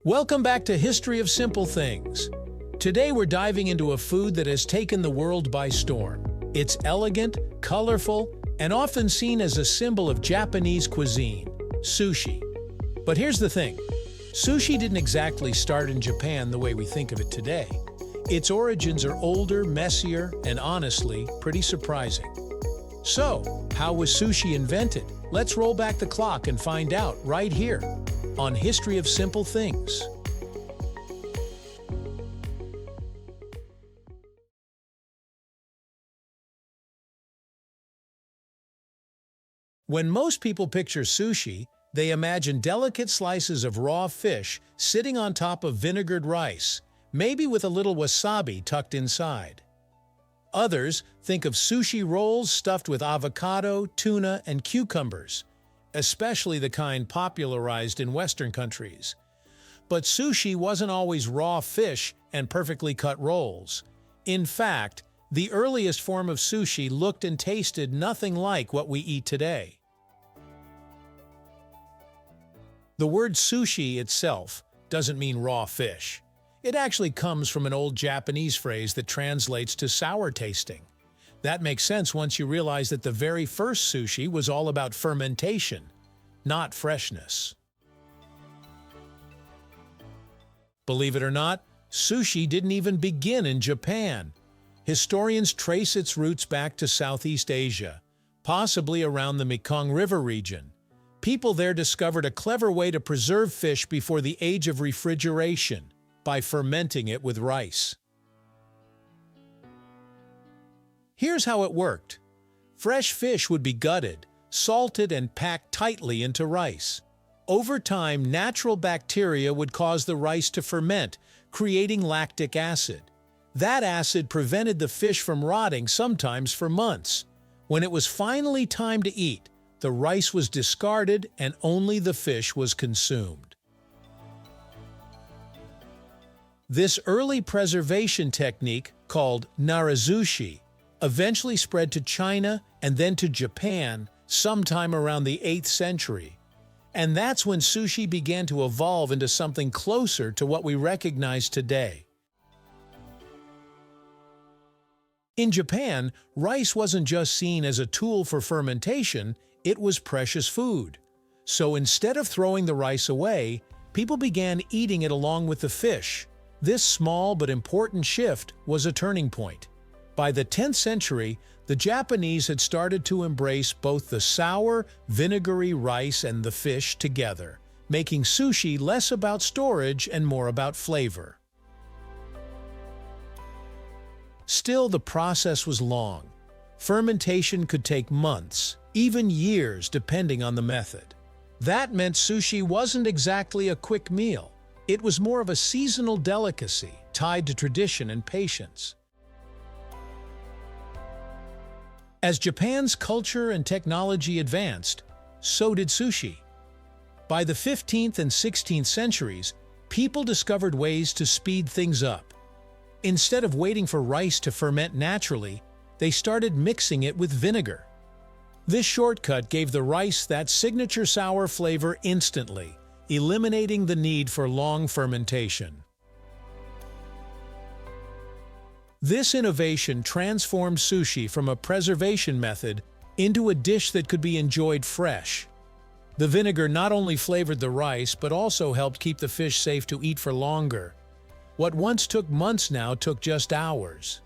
Welcome back to History of Simple Things. Today we're diving into a food that has taken the world by storm. It's elegant, colorful, and often seen as a symbol of Japanese cuisine, sushi. But here's the thing. Sushi didn't exactly start in Japan the way we think of it today. Its origins are older, messier, and honestly, pretty surprising. So, how was sushi invented? Let's roll back the clock and find out right here on History of Simple Things. When most people picture sushi, they imagine delicate slices of raw fish sitting on top of vinegared rice, maybe with a little wasabi tucked inside. Others think of sushi rolls stuffed with avocado, tuna, and cucumbers, especially the kind popularized in Western countries. But sushi wasn't always raw fish and perfectly cut rolls. In fact, the earliest form of sushi looked and tasted nothing like what we eat today. The word sushi itself doesn't mean raw fish. It actually comes from an old Japanese phrase that translates to sour tasting. That makes sense once you realize that the very first sushi was all about fermentation, not freshness. Believe it or not, sushi didn't even begin in Japan. Historians trace its roots back to Southeast Asia, possibly around the Mekong River region. People there discovered a clever way to preserve fish before the age of refrigeration, by fermenting it with rice. Here's how it worked. Fresh fish would be gutted, salted, and packed tightly into rice. Over time, natural bacteria would cause the rice to ferment, creating lactic acid. That acid prevented the fish from rotting, sometimes for months. When it was finally time to eat, the rice was discarded and only the fish was consumed. This early preservation technique, called narazushi, eventually spread to China and then to Japan sometime around the 8th century. And that's when sushi began to evolve into something closer to what we recognize today. In Japan, rice wasn't just seen as a tool for fermentation, it was precious food. So instead of throwing the rice away, people began eating it along with the fish. This small but important shift was a turning point. By the 10th century, the Japanese had started to embrace both the sour, vinegary rice and the fish together, making sushi less about storage and more about flavor. Still, the process was long. Fermentation could take months, even years depending on the method. That meant sushi wasn't exactly a quick meal. It was more of a seasonal delicacy, tied to tradition and patience. As Japan's culture and technology advanced, so did sushi. By the 15th and 16th centuries, people discovered ways to speed things up. Instead of waiting for rice to ferment naturally, they started mixing it with vinegar. This shortcut gave the rice that signature sour flavor instantly, eliminating the need for long fermentation. This innovation transformed sushi from a preservation method into a dish that could be enjoyed fresh. The vinegar not only flavored the rice but also helped keep the fish safe to eat for longer. What once took months now took just hours.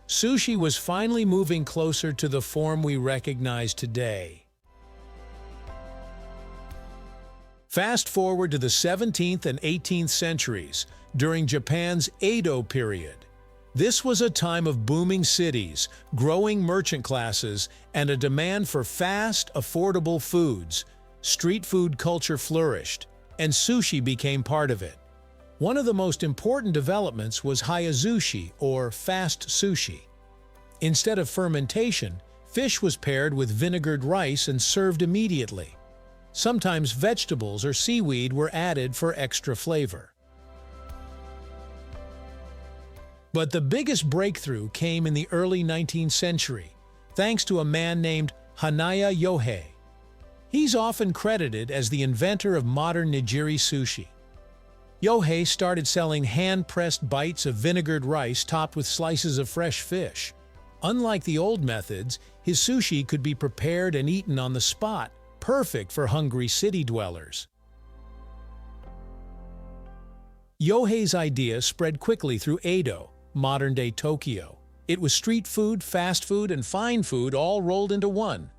Sushi was finally moving closer to the form we recognize today. Fast forward to the 17th and 18th centuries, during Japan's Edo period. This was a time of booming cities, growing merchant classes, and a demand for fast, affordable foods. Street food culture flourished, and sushi became part of it. One of the most important developments was hyazushi, or fast sushi. Instead of fermentation, fish was paired with vinegared rice and served immediately. Sometimes vegetables or seaweed were added for extra flavor. But the biggest breakthrough came in the early 19th century, thanks to a man named Hanaya Yohei. He's often credited as the inventor of modern Nigiri sushi. Yohei started selling hand-pressed bites of vinegared rice topped with slices of fresh fish. Unlike the old methods, his sushi could be prepared and eaten on the spot, perfect for hungry city dwellers. Yohei's idea spread quickly through Edo, modern-day Tokyo. It was street food, fast food, and fine food all rolled into one.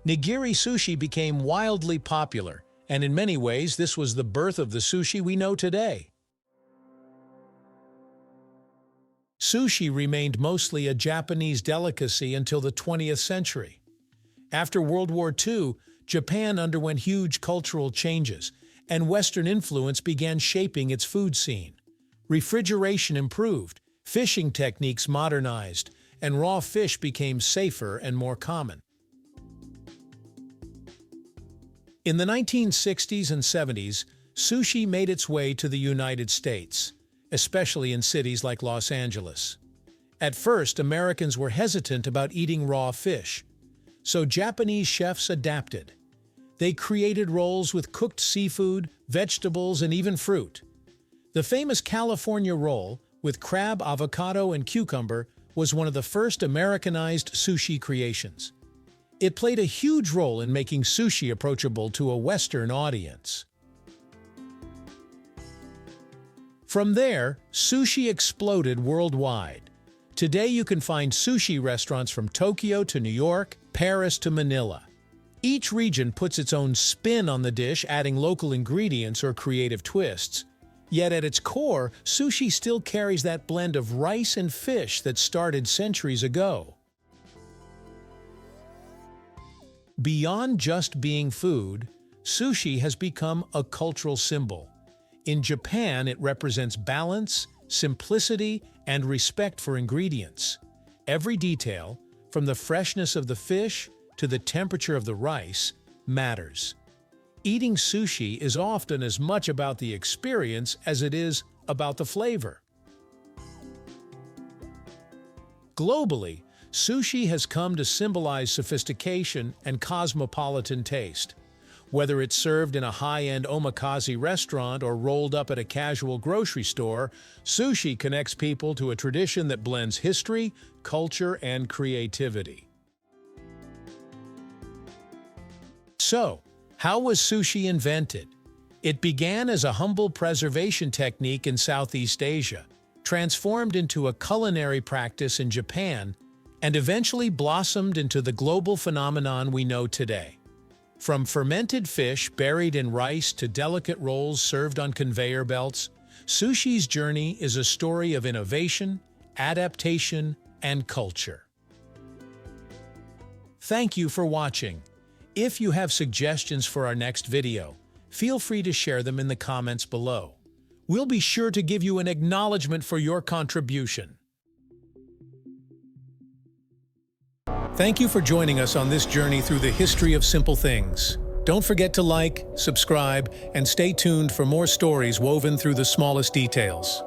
Nigiri sushi became wildly popular, and in many ways this was the birth of the sushi we know today. Sushi remained mostly a Japanese delicacy until the 20th century. After World War II, Japan underwent huge cultural changes, and Western influence began shaping its food scene. Refrigeration improved, fishing techniques modernized, and raw fish became safer and more common. In the 1960s and 70s, sushi made its way to the United States, especially in cities like Los Angeles. At first, Americans were hesitant about eating raw fish, so Japanese chefs adapted. They created rolls with cooked seafood, vegetables, and even fruit. The famous California roll, with crab, avocado, and cucumber, was one of the first Americanized sushi creations. It played a huge role in making sushi approachable to a Western audience. From there, sushi exploded worldwide. Today you can find sushi restaurants from Tokyo to New York, Paris to Manila. Each region puts its own spin on the dish, adding local ingredients or creative twists. Yet at its core, sushi still carries that blend of rice and fish that started centuries ago. Beyond just being food, sushi has become a cultural symbol. In Japan, it represents balance, simplicity, and respect for ingredients. Every detail, from the freshness of the fish to the temperature of the rice, matters. Eating sushi is often as much about the experience as it is about the flavor. Globally, sushi has come to symbolize sophistication and cosmopolitan taste. Whether it's served in a high-end omakase restaurant or rolled up at a casual grocery store, sushi connects people to a tradition that blends history, culture, and creativity. So, how was sushi invented? It began as a humble preservation technique in Southeast Asia, transformed into a culinary practice in Japan, and eventually blossomed into the global phenomenon we know today. From fermented fish buried in rice to delicate rolls served on conveyor belts, sushi's journey is a story of innovation, adaptation, and culture. Thank you for watching. If you have suggestions for our next video, feel free to share them in the comments below. We'll be sure to give you an acknowledgement for your contribution. Thank you for joining us on this journey through the history of simple things. Don't forget to like, subscribe, and stay tuned for more stories woven through the smallest details.